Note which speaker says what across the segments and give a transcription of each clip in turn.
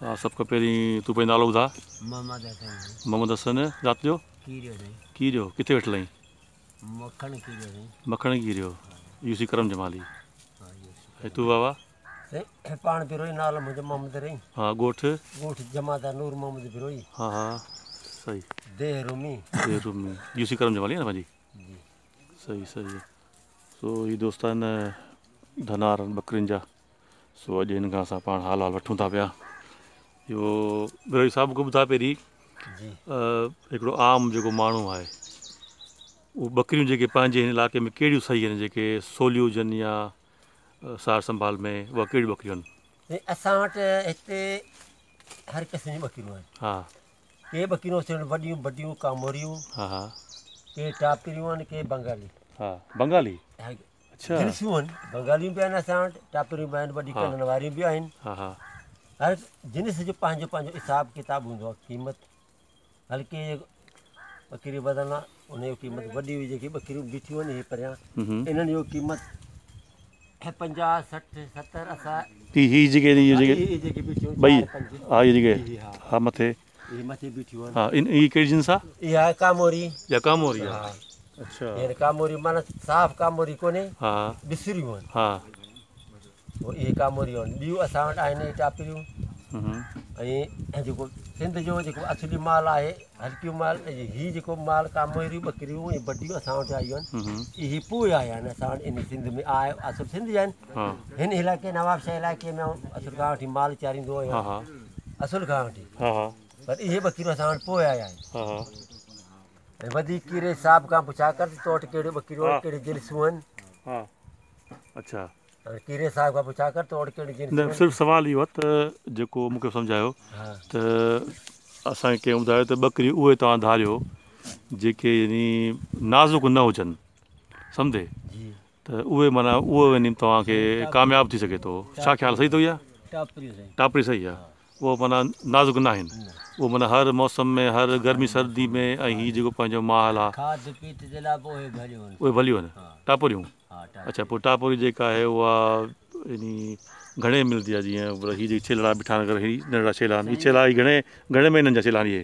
Speaker 1: हा सभ खां पहिरीं तूं पंहिंजो नालो ॿुधा।
Speaker 2: मोहम्मद हसन
Speaker 1: मोहम्मद हसन। रात जो
Speaker 2: कीरियो साईं।
Speaker 1: कीरियो किथे वेठल आहीं?
Speaker 2: मखण कीरियो साईं।
Speaker 1: मखण कीरियो यूसी करम जमाली।
Speaker 2: हाँ
Speaker 1: ऐं तूं बाबा?
Speaker 2: साईं पाण बिरोई नालो मुंहिंजो मोहम्मद रही।
Speaker 1: हा ॻोठ?
Speaker 2: ॻोठ जमादार नूर मोहम्मद बिरोई।
Speaker 1: हा हा सही।
Speaker 2: देह रूमी।
Speaker 1: देह रूमी यूसी करम जमाली है ना पंहिंजी।
Speaker 2: जी
Speaker 1: सही सही। सो ही दोस्त आहिनि धनार बकरियुनि जा। सो अॼु हिन खां असां पाण हाल वठूं था पिया। इहो बिरोई साहिब मूंखे ॿुधा पहिरीं
Speaker 2: जी
Speaker 1: हिकिड़ो आम जेको माण्हू आहे उहो बकरियूं जेके पंहिंजे हिन इलाइक़े में कहिड़ियूं सही आहिनि जेके सवलियूं हुजनि या सार संभाल में उहा कहिड़ियूं बकरियूं आहिनि?
Speaker 2: असां वटि हिते हर क़िस्म जी बकरियूं आहिनि।
Speaker 1: हा
Speaker 2: के बकरियूं आहिनि वॾियूं वॾियूं कामोरियूं।
Speaker 1: हा हा
Speaker 2: के टापरियूं आहिनि के बंगाली।
Speaker 1: हा बंगाली। अच्छा
Speaker 2: जिन्सूं आहिनि बंगालियूं बि आहिनि असां वटि टापरियूं बि आहिनि वॾी कननि वारियूं बि आहिनि।
Speaker 1: हा हा
Speaker 2: हर जिनिस जो पंहिंजो पंहिंजो हिसाबु किताबु हूंदो आहे। क़ीमत हल्के बकरी बदलना उन जो क़ीमत वॾी हुई जेकी बकरियूं बीठियूं आहिनि इहे परियां इन्हनि जो क़ीमत 50 60 70 असां
Speaker 1: ही जेके
Speaker 2: जेके बीठियूं
Speaker 1: ॿई
Speaker 2: 4 5
Speaker 1: हा इहे जेके
Speaker 2: हा
Speaker 1: हा मथे
Speaker 2: इहे मथे बीठियूं आहिनि।
Speaker 1: हा इहा कहिड़ी जिन्स आहे?
Speaker 2: इहा आहे कामोरी।
Speaker 1: या कामोरी
Speaker 2: हा
Speaker 1: आहे। अच्छा
Speaker 2: हींअर कामोरी माना साफ़ कामोरी कोन्हे
Speaker 1: हा
Speaker 2: ॿिसरियूं आहिनि।
Speaker 1: हा
Speaker 2: पोइ इहे कामोरियूं आहिनि। ॿियूं असां वटि आहिनि टापरियूं ऐं जेको सिंध जो जेको असली माल आहे हल्कियूं माल हीअ जेको माल कामोरियूं बकरियूं ऐं वॾियूं असां वटि आयूं आहिनि। इहे पोइ आया आहिनि असां वटि इन सिंध में आहे असुलु सिंध जा आहिनि। हिन इलाइक़े नवाबशाह इलाइक़े में असुलु खां वठी माल चाढ़ींदो हुयो असुलु खां वठी। पर इहे बकरियूं असां वटि पोइ आया आहिनि। ऐं वधीक कीरे साहिब खां पुछा कर तो वटि कहिड़ियूं बकरियूं आहिनि कहिड़ियूं जिन्सूं आहिनि।
Speaker 1: हा अच्छा
Speaker 2: कीरे साहिब खां पुछा कर तो वटि कहिड़ियूं जिन्सूं
Speaker 1: न
Speaker 2: आहिनि।
Speaker 1: सिर्फ़ु सुवालु इहो आहे त जेको मूंखे सम्झायो त असांखे कंहिं ॿुधायो त ॿकरियूं उहे तव्हां धारियो जेके यानी नाज़ुक न हुजनि सम्झे त उहे माना उहो वञी तव्हांखे कामयाबु थी सघे थो। छा ख़्यालु सही अथव इहा? टापरी सही आहे। उहो माना नाज़ुक न आहिनि। उहो माना हर मौसम में हर गर्मी सर्दी में ऐं हीअ जेको पंहिंजो माल आहे उहे भलियूं आहिनि टापरियूं। अच्छा पोइ टापरी जेका आहे उहा यानी घणे मिलंदी आहे? जीअं हीअ जेकी छेलड़ा बीठा आहिनि अगरि हीअ नंढड़ा छेला आहिनि हीअ छेला घणे महीननि जा छेला आहिनि इहे?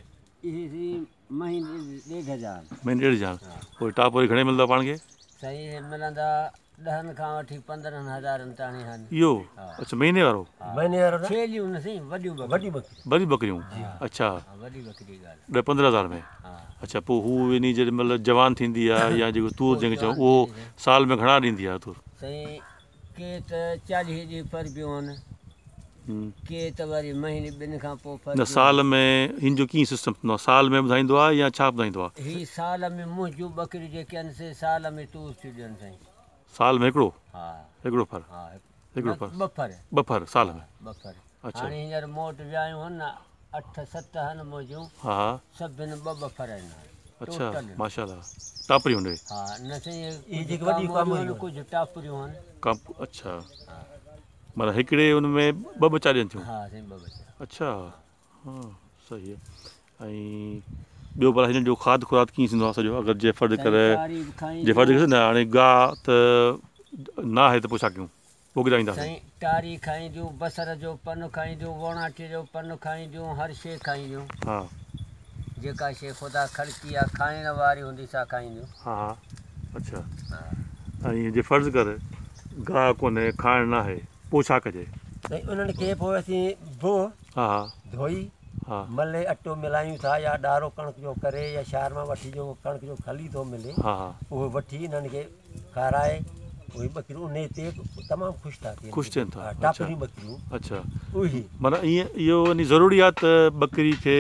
Speaker 2: महीने 1.5
Speaker 1: महीने 1.5 पोइ टापरी घणे मिलंदो आहे पाण खे?
Speaker 2: साईं मिलंदा 10 खां वठी 15,000 ताणी आहिनि।
Speaker 1: इहो अच्छा महीने वारो?
Speaker 2: महीने वारो छेलियूं न साईं वॾियूं
Speaker 1: वॾी बकरियूं। अच्छा
Speaker 2: वॾी बकरी
Speaker 1: 10-15 हज़ार में। अच्छा पोइ हू यानी जॾहिं महिल जवान थींदी आहे या जेको तूर जंहिंखे चऊं उहो साल में घणा ॾींदी आहे तूर?
Speaker 2: साईं के त 40 ॾींहं पर बियूं आहिनि के त वरी महीने 2 खां पोइ
Speaker 1: न साल में हिन जो कीअं सिस्टम थींदो आहे? साल में ॿुधाईंदो आहे या छा ॿुधाईंदो आहे?
Speaker 2: हीअ साल में मुंहिंजूं बकरियूं जेके आहिनि से साल में टूर थियूं ॾियनि साईं।
Speaker 1: साल में हिकिड़ो?
Speaker 2: हा
Speaker 1: हिकिड़ो फर?
Speaker 2: हा
Speaker 1: हिकिड़ो फर? 2 फर साल में?
Speaker 2: 2 फर।
Speaker 1: अच्छा
Speaker 2: हाणे हींअर मूं वटि वियायूं आहिनि न 8-7 आहिनि मुंहिंजूं।
Speaker 1: हा
Speaker 2: सभिनि 2 फर आहिनि।
Speaker 1: अच्छा माशाल्लाह टापरियूं ॾे?
Speaker 2: हा न साईं इहे जेके वॾियूं कामोरियूं कुझु टापरियूं आहिनि।
Speaker 1: अच्छा माना हिकिड़े हुन में 2 बचा ॾियनि थियूं?
Speaker 2: हा साईं 2 बचा।
Speaker 1: अच्छा हा सही आहे। ऐं ॿियो भला हिननि जो खाद खुराक कीअं थींदो आहे सॼो? अगरि जे फर्ज़ करे न हाणे गाह त न आहे त पोइ छा कयूं? पोइ ॿुधाईंदासीं।
Speaker 2: साईं टारी खाईंदियूं बसर जो पन खाईंदियूं वोणाटी जो पन खाईंदियूं हर शइ खाईंदियूं।
Speaker 1: हा
Speaker 2: जेका शइ ख़ुदा ख़लक़ी आहे खाइण वारी हूंदी सा खाईंदियूं।
Speaker 1: हा अच्छा ऐं जे फर्ज़ कर गाह कोन्हे खाइण न आहे पोइ छा कजे?
Speaker 2: साईं उन्हनि खे पोइ असीं धोई मले अटो मिलायूं था या ॾारो कणिक जो करे या शहर मां वठी जो कणिक जो खली थो मिले उहो वठी इन्हनि खे खाराए उहे बकरियूं उन ते तमामु ख़ुशि था थियनि।
Speaker 1: ख़ुशि थियनि था
Speaker 2: टापरियूं बकरियूं। अच्छा उहे
Speaker 1: माना ईअं इहो वञी ज़रूरी आहे त बकरी खे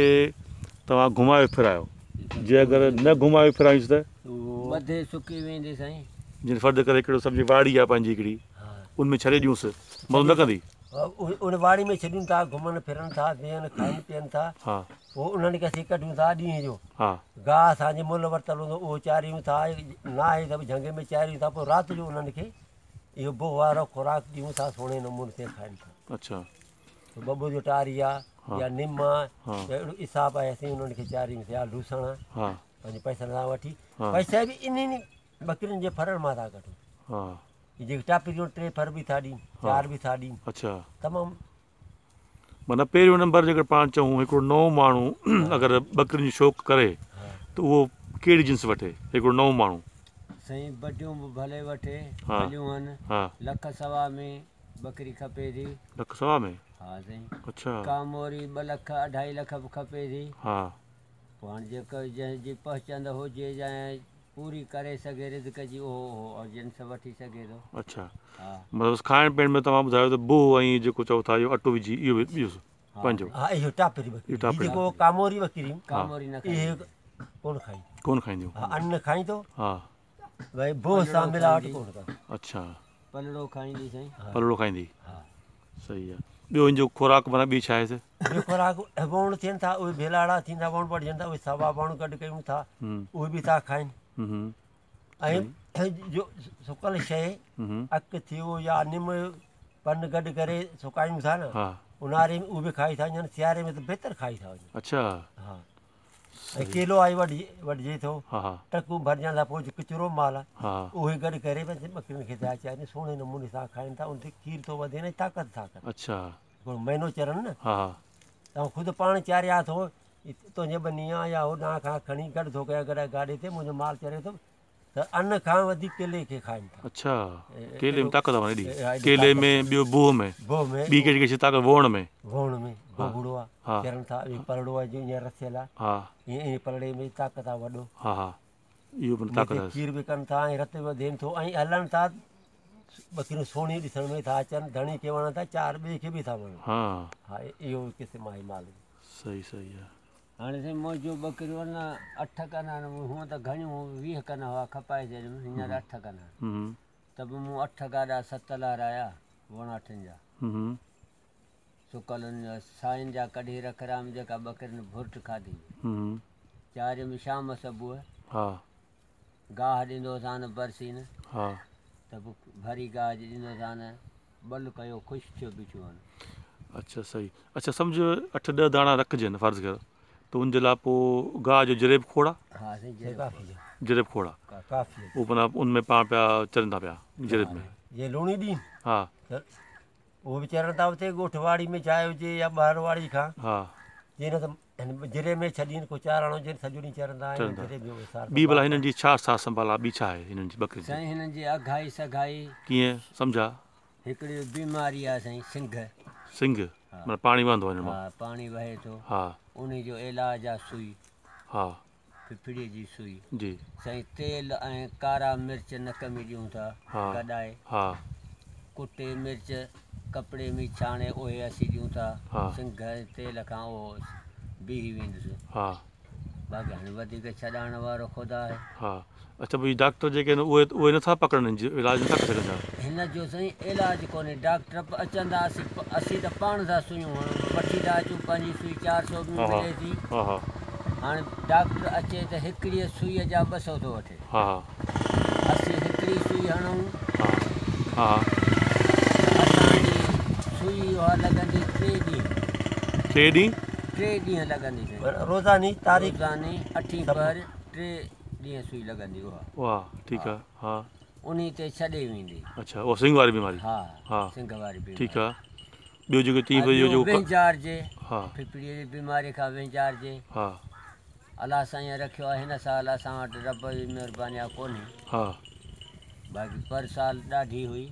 Speaker 1: तव्हां घुमायो फिरायो? जे अगरि न घुमायो फिरायूंसि त
Speaker 2: मथे सुकी वेंदी साईं।
Speaker 1: जीअं फर्ज़ करे हिकिड़ो सम्झि वाड़ी आहे पंहिंजी हिकिड़ी उनमें छॾे ॾियूंसि मतिलबु न कंदी?
Speaker 2: उन वाड़ी में छॾियूं था घुमनि फिरनि था वेहनि खाइनि पीअनि था पोइ उन्हनि खे असीं कढूं था ॾींहं जो गाह असांजे मुल वरितलु हूंदो उहो चाढ़ियूं था न आहे त झंग में चाढ़ियूं था पोइ राति जो उन्हनि खे इहो बोह वारो खुराक ॾियूं था सुहिणे नमूने ते खाइनि था।
Speaker 1: अच्छा
Speaker 2: बबू जो टारी आहे या निम आहे अहिड़ो हिसाबु आहे असीं उन्हनि खे चाढ़ियूं या लूसण पंहिंजे पैसनि सां वठी पैसा बि इन्हनि बकरियुनि जे फरनि मां था कढूं। जेके टापरियूं 3 फर बि था ॾियनि 4 बि था ॾियनि।
Speaker 1: अच्छा
Speaker 2: तमामु
Speaker 1: माना पहिरियों नंबर जेकर पाण चऊं हिकिड़ो नओं माण्हू अगरि ॿकरियुनि जो शौक़ु करे त उहो कहिड़ी जिन्स वठे हिकिड़ो नओं माण्हू?
Speaker 2: साईं बडियूं बि भले वठे,
Speaker 1: हा
Speaker 2: भलियूं आहिनि,
Speaker 1: हा
Speaker 2: लख सवा में बकरी खपे थी।
Speaker 1: लख सवा में?
Speaker 2: हा साईं।
Speaker 1: अच्छा
Speaker 2: कामोरी 2 लख 2.5 लख बि खपे थी।
Speaker 1: हा
Speaker 2: पोइ हाणे जेको जंहिंजी पहचान हुजे या पूरी करे सघे रिज़्क जी उहो जिन्स वठी सघे थो।
Speaker 1: अच्छा
Speaker 2: हा
Speaker 1: मतिलबु खाइण पीअण में तव्हां ॿुधायो त बोह ऐं जेको चओ था इहो अटो विझी इहो इहो पंहिंजो
Speaker 2: हा इहो टापरी बकरी,
Speaker 1: इहो टापरी
Speaker 2: जेको कामोरी बकरी
Speaker 1: कामोरी
Speaker 2: न इहे कोन खाई,
Speaker 1: कोन खाईंदियूं?
Speaker 2: हा अन्न खाईंदो,
Speaker 1: हा
Speaker 2: भई बोह सां मिलावट कोन कर।
Speaker 1: अच्छा
Speaker 2: पलड़ो खाईंदी साईं।
Speaker 1: पलड़ो खाईंदी?
Speaker 2: हा
Speaker 1: सही आहे। ॿियो हिनजो खुराक माना ॿी छा आहे?
Speaker 2: ॿियो खुराक वण थियनि था, उहे भेलाड़ा थींदा, वण बढ़जनि था, उहे सावा वण गॾु कयूं था, उहे बि था खाइनि। ऐं जो सुकल शइ अकु थियो या निम पन गॾु करे सुकायूं था न, ऊन्हारे में उहे बि खाई था वञनि, सियारे में त बहितर खाई था वञनि।
Speaker 1: अच्छा
Speaker 2: हा ऐं केलो आई वढिजे थो, टकूं भरिजण लाइ पोइ किचिरो माल उहे गॾु करे ॿकरियुनि खे था अचाइनि, सुहिणे नमूने सां खाइनि था, उन ते खीर थो वधे न, ताक़त था कनि।
Speaker 1: अच्छा
Speaker 2: थोरो महीनो चरनि न,
Speaker 1: हा
Speaker 2: तव्हां ख़ुदि पाण चारिया थो, तुंहिंजे बनीअ या होॾां खां खणी गॾु थो कयां गॾु गाॾे ते मुंहिंजो माल चरे थो, त अन्न खां वधीक केले खे खाइनि था।
Speaker 1: अच्छा केले में ताक़त आहे एॾी? केले में ॿियो बोह में ॿी कहिड़ी कहिड़ी ताक़त? वोण में
Speaker 2: गोगड़ो आहे चरनि था, पलड़ो आहे जो हींअर रसियल आहे, ईअं पलड़े में ताक़त आहे वॾो।
Speaker 1: हा हा इहो बि ताक़त आहे।
Speaker 2: खीर बि कनि था ऐं रत वधेनि थो ऐं हलनि था, ॿकरियूं सुहिणी ॾिसण में था अचनि, धणी खे वणनि था, 4 ॿिए खे बि था वणनि। हा इहो क़िस्म आहे माल।
Speaker 1: सही सही आहे।
Speaker 2: हाणे साईं मुंहिंजूं ॿकरियूं आहिनि 8 कना आहिनि, हूअं त घणियूं 20 कना हुआ, खपाए छॾियूं, हींअर 8 कना, त बि मूं 8 गाॾा 7 लाराया वण 8 जा, सुकलनि जा साईं जा कढी रखराम, जेका ॿकरियुनि भुर्ट खाधी, 4 में शाम सुबुह गाह ॾींदोसांनि बरसीन, त पोइ भरी गाह ॾींदोसांनि, बल कयो, ख़ुशि थियो बिछुआनि।
Speaker 1: अच्छा सही। अच्छा सम्झ 8-10 दाणा रखजनि फर्ज़ कर, त उनजे लाइ पोइ गाह जो जरेब खोड़ा?
Speaker 2: हा साईं
Speaker 1: जरेब खोड़ा
Speaker 2: काफ़ी,
Speaker 1: उहो माना उनमें पाण पिया चरनि था पिया जरेब में?
Speaker 2: ये लूणी ॾींहुं
Speaker 1: हा
Speaker 2: उहो बि चरनि था उते ॻोठवाड़ी में चाहे हुजे या ॿाहिरि खां, जीअं न त जिरे में छॾीनि, को चारणो हुजे सॼो ॾींहुं चरंदा आहिनि।
Speaker 1: ॿी भला हिननि जी छा सार संभाल आहे? ॿी छा आहे हिननि जी ॿकरियुनि जी?
Speaker 2: साईं हिननि जी अघाई सघाई। कीअं
Speaker 1: सम्झा?
Speaker 2: हिकिड़ी बीमारी आहे साईं
Speaker 1: सिंघ, माना पाणी वहंदो आहे हिन मां?
Speaker 2: पाणी वहे थो, उन जो इलाज आहे सुई, फिफड़ीअ जी सुई जी साईं। तेल ऐं कारा मिर्च नक में ॾियूं था कढाए, कुटे मिर्च कपिड़े में छाणे उहे असीं ॾियूं था, सिंघ तेल खां उहो बीही वेंदुसि। बाक़ी हाणे वधीक छॾाइण वारो ख़ुदा आहे।
Speaker 1: अच्छा भई डॉक्टर जेके आहिनि उहे नथा पकड़नि, इलाज नथा करे सघनि?
Speaker 2: हिन जो साईं इलाज कोन्हे, डॉक्टर अचंदा, असीं त पाण सां सुइयूं हणूं, वठी था अचूं, पंहिंजी सुई 400 में मिले थी। हाणे डॉक्टर अचे त हिकिड़ीअ सुईअ जा 200 थो वठे, असीं हिकिड़ी सुई हणूं, असांजी सुई उहा लॻंदी 3 ॾींहं 3 ॾींहं लॻंदी रोज़ानी, तारीख़ानी 8 पर 3 ॾींहं सुई लॻंदी उहा।
Speaker 1: ठीकु आहे।
Speaker 2: उन ते छॾे वेंदी।
Speaker 1: अच्छा उहा सिंघ वारी बीमारी? सिंघ वारी बीमारी। ठीकु आहे। ॿियो जेको जो
Speaker 2: वेंचारजे, फिफड़ीअ जी बीमारी खां वेंचारजे। अलाह साईं रखियो आहे, हिन साल असां वटि रब जी महिरबानी आहे कोन्हे, बाक़ी पर साल ॾाढी हुई।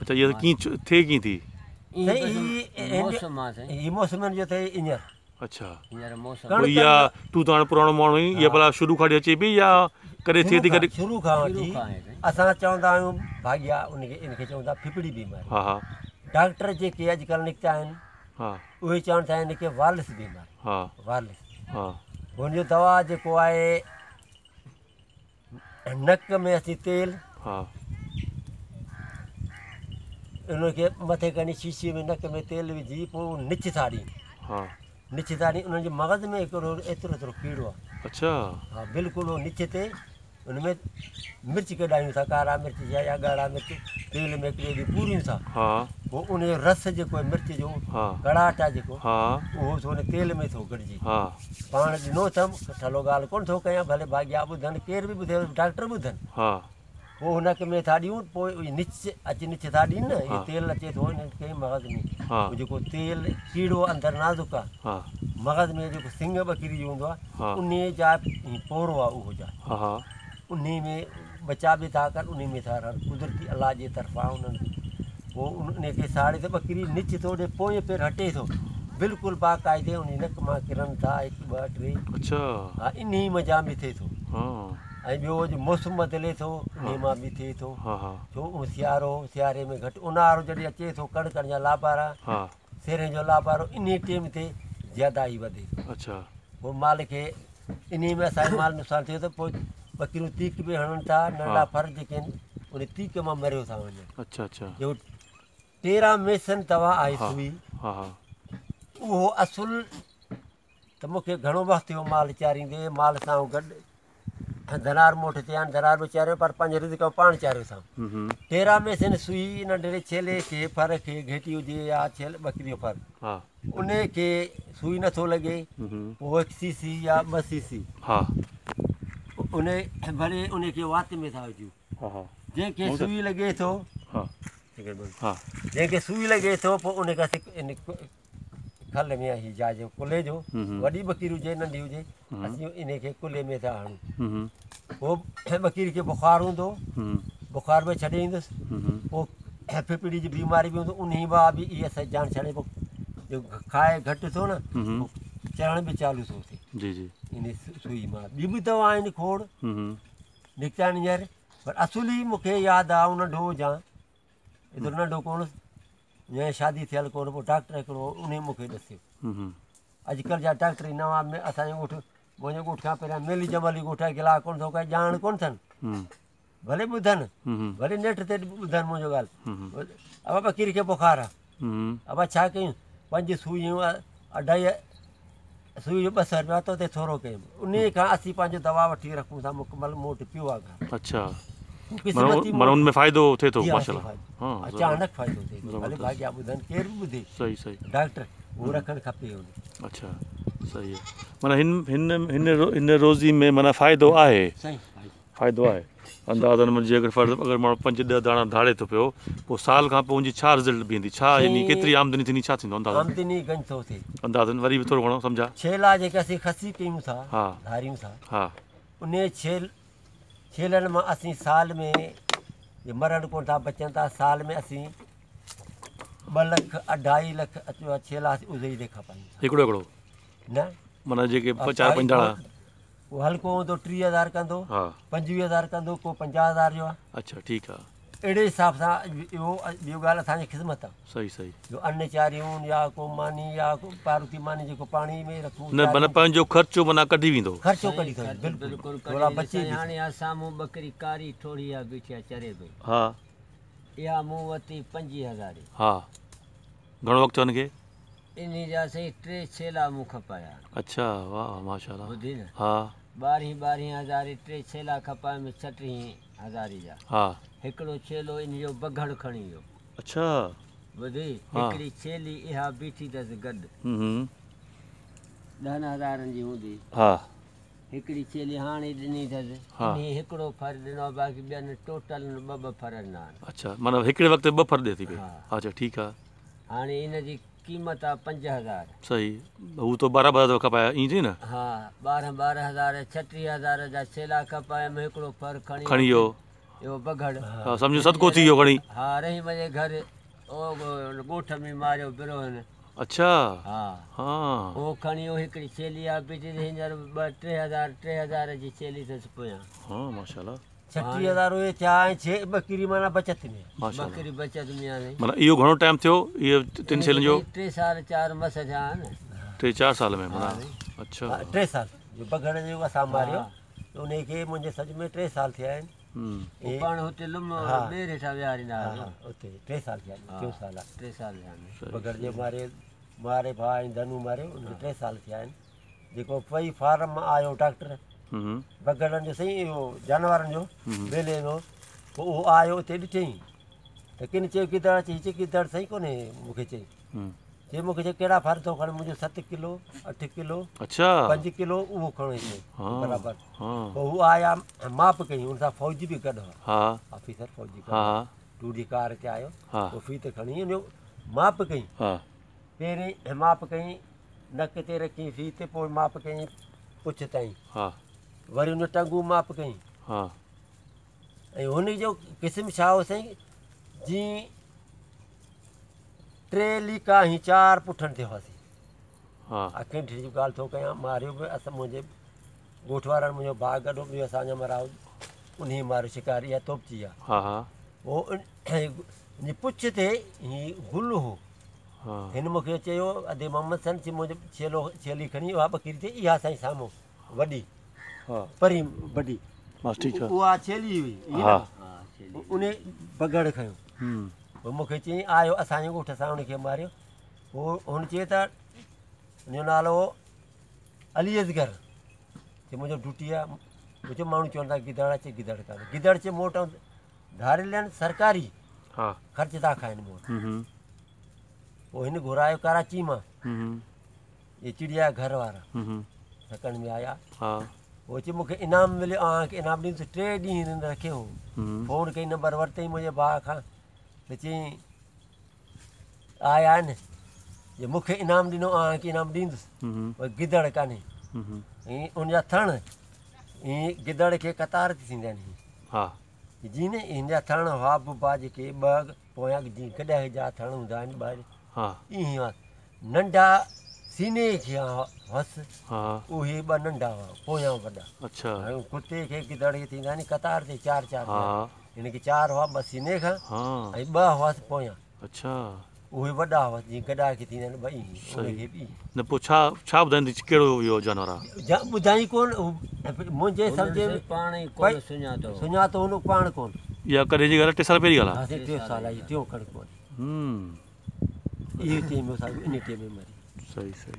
Speaker 2: अच्छा इहा कीअं थिए, कीअं थी? मौसम आहे साईं, हीअ मौसमनि जो थिए हींअर। अच्छा हींअर मौसम
Speaker 1: इहा तूं त हाणे पुराणो माण्हू आहीं, इहा भला शुरू खां अचे पई या करे थिए थी?
Speaker 2: शुरू खां वठी असां चवंदा आहियूं भाग्या, इनखे चवंदा फिफड़ी बीमारी। डॉक्टर जेके अॼुकल्ह निकिता आहिनि उहे चवनि था हिनखे वालिस बीमारी, वालिस। हुनजो दवा जेको आहे, नक में असीं तेल, उनखे मथे खणी शीशीअ में नक में तेल विझी पोइ निछ था ॾियूं, निछ था ॾियूं। उन्हनि जे मग़ज़ में हिकिड़ो एतिरो कीड़ो आहे। अच्छा हा बिल्कुलु निछ ते उनमें मिर्च कढायूं था, कारा मिर्च या ॻाढ़ा मिर्च, तेल में हिकिड़ी ॾींहुं पूरियूं था, पोइ उन जो रस जेको आहे मिर्च जो कड़ाहट आहे जेको, उहो थोरे तेल में थो गॾिजे। पाण ॾिनो अथमि, ठलो ॻाल्हि कोन थो कयां, भले भाग्या ॿुधनि, केर बि ॿुधे, डॉक्टर ॿुधनि, पोइ हुनखे में था ॾियूं पोइ निच था ॾियनि न इहो तेल अचे थो हिनखे मग़ज़ में जेको तेल कीड़ो अंदरि नाज़ुक आहे मग़ज़ में जेको सिंग ॿकरी हूंदो आहे उन जा पोरो आहे उहो जा उन में बचा बि था कनि उन में था रहनि कुदरती अलाह जे तरफ़ां उन्हनि पोइ उनखे साड़े त ॿकरी निच थो ॾे पोइ पेर हटे थो बिल्कुलु बाक़ाइदे उन नक मां किरनि था 1 2 3 हा इन ई मज़ा में थिए थो ऐं ॿियो मौसम बदिले थो उन मां बि थिए थो छो सियारे में घटि ऊन्हारो जॾहिं अचे थो कणिकनि जा लाबारा सेरे जो लाबारो इन टाइम ते ज़्यादा ई वधे पोइ माल खे इन में असांजो माल नुक़सानु थिए थो पोइ ॿकरियूं तीक बि हणनि था नंढा फर जेके आहिनि उन तीक मां मरियो था वञनि जो 13 मेसन तव्हां आहे सुई उहो असुल त मूंखे घणो वक़्तु थियो माल चारींदे माल सां गॾु दरार मोठ थिया आहिनि दरार बि चारियो पर पंहिंजे रिज़्क़ पाण चारियो असां 13 मेसन सुई नंढड़े छेले खे फर खे घेटी हुजे या छेल ॿकरी जो फर उन खे सुई नथो लॻे पोइ 1 सीसी या 2 सीसी उन भले उनखे वात में था विझूं जंहिंखे सुई लॻे थो जंहिंखे सुई लॻे थो पोइ उनखे खल में ही जाज कुल्हे जो वॾी ॿकरी हुजे नंढी हुजे असीं इनखे कुल्हे में था हणूं पोइ ॿकरी खे बुख़ारु हूंदो बुख़ार में छॾे ईंदुसि पोइ फिफड़ी जी बीमारी बि हूंदो उन मां बि इहा सॼी जान छॾे पोइ खाए घटि थो न चढ़ण बि चालू थो थिए इन सुई मां ॿी बि दवा आहिनि खोड़ निकिता आहिनि हींअर पर असुली मूंखे यादि आहे नंढो हुजां एतिरो नंढो कोन या शादी थियल कोन पोइ डॉक्टर हिकिड़ो उन मूंखे ॾसियो अॼुकल्ह जा डॉक्टर नवां में असांजे ॻोठु मुंहिंजे ॻोठ खां पहिरियां मेली जमली ॻोठ आहे गिला कोन थो काई ॼाण कोन अथनि भले ॿुधनि भले नेट ते ॿुधनि मुंहिंजो ॻाल्हि अब ॿकरी खे बुख़ारु आहे अब छा कयूं 5 सुइयूं 2.5 सुई जो 200 रुपया तो थोरो कयूं उन खां असीं पंहिंजो दवा वठी रखूं था मुकमल मूं वटि पियो आहे
Speaker 1: उनमें फ़ाइदो थिए थो
Speaker 2: अचानक फ़ाइदो थिए भले भाग्या ॿुधनि केरु बि ॿुधे
Speaker 1: सही
Speaker 2: डॉक्टर उहो रखणु खपे
Speaker 1: सही आहे माना हिन रोज़ी में माना फ़ाइदो आहे फ़ाइदो आहे अंदाज़न मुंहिंजी अगरि माण्हू 5-10 दाणा धाड़े थो पियो पोइ साल खां पोइ उनजी छा रिज़ल्ट बीहंदी छा यानी केतिरी आमदनी थींदी छा थींदो
Speaker 2: आमदनी घणी थो थिए
Speaker 1: अंदाज़न वरी बि थोरो घणो सम्झा
Speaker 2: छेला जेके असीं खसी कयूं था धारियूं था उन छेलनि मां असीं साल में मरण कोन था बचनि था साल में असीं 2 लख 2.5 लख अचो छेला उहे ई देखा पायूं हिकिड़ो न माना जेके 4-5 दाणा वो हल्को हो तो 30,000 कंदो 25,000 कंदो को 50,000 जो
Speaker 1: अच्छा ठीक है
Speaker 2: एड़े हिसाब से यो बियो गाल असांजी ख़िदमत
Speaker 1: सही
Speaker 2: जो अन्न चारियूं या को मानी या को पारुती मानी जो पानी में रखूं
Speaker 1: न मन पंहिंजो खर्चो मना कढी विंदो
Speaker 2: खर्चो कढी थो बिल्कुल थोड़ा बची
Speaker 3: हाने सामू बकरी कारी थोड़ी आ बिठिया चरे पई
Speaker 1: हां
Speaker 3: या मूं वती 25,000
Speaker 1: हां घणो वक्त उनके
Speaker 3: इन्हीं जा सही 3 छेला मूं खपाया
Speaker 1: अच्छा वाह माशाल्लाह
Speaker 3: बुधी न
Speaker 1: हां
Speaker 3: 12,000 3 छेला खपाया में 36,000 जा
Speaker 1: हां
Speaker 3: हिकिड़ो छेलो इन जो बघड़ खणी वियो
Speaker 1: अच्छा
Speaker 3: ॿुधी हिकिड़ी छेली इहा बीठी अथसि गॾु 10,000 जी हूंदी
Speaker 1: हा
Speaker 3: हिकिड़ी छेली हाणे ॾिनी अथसि इन हिकिड़ो फर ॾिनो बाक़ी ॿियनि टोटल 2 फर ॾिना
Speaker 1: अच्छा माना हिकिड़े वक़्तु 2 फर ॾिए थी पई अच्छा ठीकु आहे
Speaker 3: हाणे इन जी क़ीमत आहे 5,000
Speaker 1: सही हू तो 12,000 खपाया ईअं थी न
Speaker 3: हा 12,000 36,000 जा छेला खपाया में हिकिड़ो फर खणी
Speaker 1: वियो
Speaker 3: यो बघड़
Speaker 1: हाँ समझो सदको थी वियो खणी
Speaker 3: हाँ रही मुंहिंजे घर ओ ॻोठ में मारियो बिरो हिन
Speaker 1: अच्छा
Speaker 3: हाँ
Speaker 1: हाँ
Speaker 3: वो खणी वो हिकिड़ी छेली आहे बीठी हींअर 3,000 जी छेली अथसि पोयां
Speaker 1: हाँ माशाल्लाह
Speaker 2: 36,000 हुए चाहे 6 बकरी माना बचत में
Speaker 3: बकरी बचत में आहे
Speaker 1: माना इहो घणो टाइम थियो इहो 3 छेलनि जो
Speaker 3: 3 साल 4 मस थिया आहिनि
Speaker 1: 3-4 साल में माना अच्छा
Speaker 2: 3 साल जो बघड़ जो असां मारियो उनखे मुंहिंजे सच में 3 साल थिया आहिनि
Speaker 3: पाण हुते लुम ॿेर हेठां विहारींदा
Speaker 2: हुते 3 साल थिया आहिनि 3 साल
Speaker 3: 3 साल थिया आहिनि
Speaker 2: बघड़ जे मारे भाउ ऐं धनु मारियो उनखे 3 साल थिया आहिनि जेको पई फार्म मां आयो डॉक्टर बघड़नि जो सही इहो जानवरनि जो मेले जो पोइ उहो आयो हुते ॾिठईं त किन चयो किदड़ चई गिदड़ सही कोन्हे मूंखे चई चई मूंखे चई कहिड़ा फर थो खणे मुंहिंजो 7 किलो 8 किलो
Speaker 1: अच्छा
Speaker 2: 5 किलो उहो खणो चई
Speaker 1: हाँ
Speaker 2: बराबरि
Speaker 1: हाँ
Speaker 2: पोइ हू आया माप कई हुन सां फ़ौजी बि गॾु हुआ
Speaker 1: हाँ
Speaker 2: ऑफिसर फ़ौजी गॾु
Speaker 1: हाँ
Speaker 2: टूरी कार ते आयो
Speaker 1: हाँ
Speaker 2: पोइ फीत खणी हुनजो माप कई
Speaker 1: हाँ
Speaker 2: पहिरीं माप कई नक ते रखी फीत पोइ माप कई पुछ ताईं
Speaker 1: हाँ
Speaker 2: वरी हुन टंगू माप कई
Speaker 1: हाँ
Speaker 2: ऐं हुनजो क़िस्म छा हो साईं जीअं 3 लीका ही 4 पुठनि ते हुआसीं
Speaker 1: हाँ
Speaker 2: अखियुनि जी ॻाल्हि थो कयां मारियो बि असां मुंहिंजे ॻोठ वारनि मुंहिंजो भाउ गॾो ॿियो असांजा मराव उन ई मारियो शिकारी आहे तोपची आहे
Speaker 1: हाँ हाँ
Speaker 2: पोइ पुछ ते ही गुल हो
Speaker 1: हाँ
Speaker 2: हिन मूंखे चयो अदे मोहम्मद सन चई मुंहिंजो छेली खणी उहा ॿकरी ते इहा साईं साम्हूं वॾी
Speaker 1: हाँ
Speaker 2: परी वॾी
Speaker 1: बस ठीक है
Speaker 2: उहा छेली हुई ईअं
Speaker 1: हाँ
Speaker 2: न? उन बगड़ खयो पोइ मूंखे चई आयो असांजे ॻोठ सां उनखे मारियो पोइ हुन चए त हुनजो नालो हो अली असगर चई मुंहिंजो ड्यूटी आहे मुंहिंजो माण्हू चवंदा गिदड़ अचे गिदड़ कान्हे गिदड़ चए मूं वटि धारियल आहिनि सरकारी
Speaker 1: हाँ
Speaker 2: ख़र्च था खाइनि मूं वटि पोइ हिन घुरायो कराची मां ये चिड़िया घर वारा सकण में आया
Speaker 1: हाँ
Speaker 2: पोइ चई मूंखे इनाम मिलियो तव्हांखे इनाम ॾींदुसि 3 ॾींहं हिननि रखियो हो फ़ोन कई नंबर वरितई मुंहिंजे भाउ खां त चई आया आहिनि जे मूंखे इनाम ॾिनो तव्हांखे इनाम ॾींदुसि भई गिदड़ कान्हे ईअं उनजा थण ईअं गिदड़ खे कतार थी थींदा आहिनि
Speaker 1: हाँ
Speaker 2: जीअं न हिन जा थण हुआ बुबा जेके 2 पोयां जीअं गॾह जा थण हूंदा आहिनि ॿाहिरि
Speaker 1: हाँ
Speaker 2: ईअं हुआ नंढा सीने खे हुअसि
Speaker 1: हाँ
Speaker 2: उहे 2 नंढा हुआ पोयां वॾा
Speaker 1: अच्छा
Speaker 2: ऐं कुते खे गिदड़ खे थींदा आहिनि कतार ते 4
Speaker 1: हाँ
Speaker 2: हिनखे 4 हुआ 2 सीने खां
Speaker 1: हाँ
Speaker 2: ऐं 2 हुअसि पोयां
Speaker 1: अच्छा
Speaker 2: उहे वॾा हुअसि जीअं गॾा खे थींदा आहिनि 2 उनखे बि
Speaker 1: न पोइ छा ॿुधाईंदी कहिड़ो इहो जानवर आहे
Speaker 2: ॿुधाई कोन मुंहिंजे सम्झ में
Speaker 3: पाण ई कोन सुञातो
Speaker 2: सुञातो हुन पाण कोन
Speaker 1: इहा कॾहिं जी ॻाल्हि आहे 3 साल पहिरीं ॻाल्हि आहे
Speaker 2: 3 साल आई टियों कण कोन
Speaker 1: हम्म
Speaker 2: इहो टाइम इन टाइम में मरी
Speaker 1: सही सही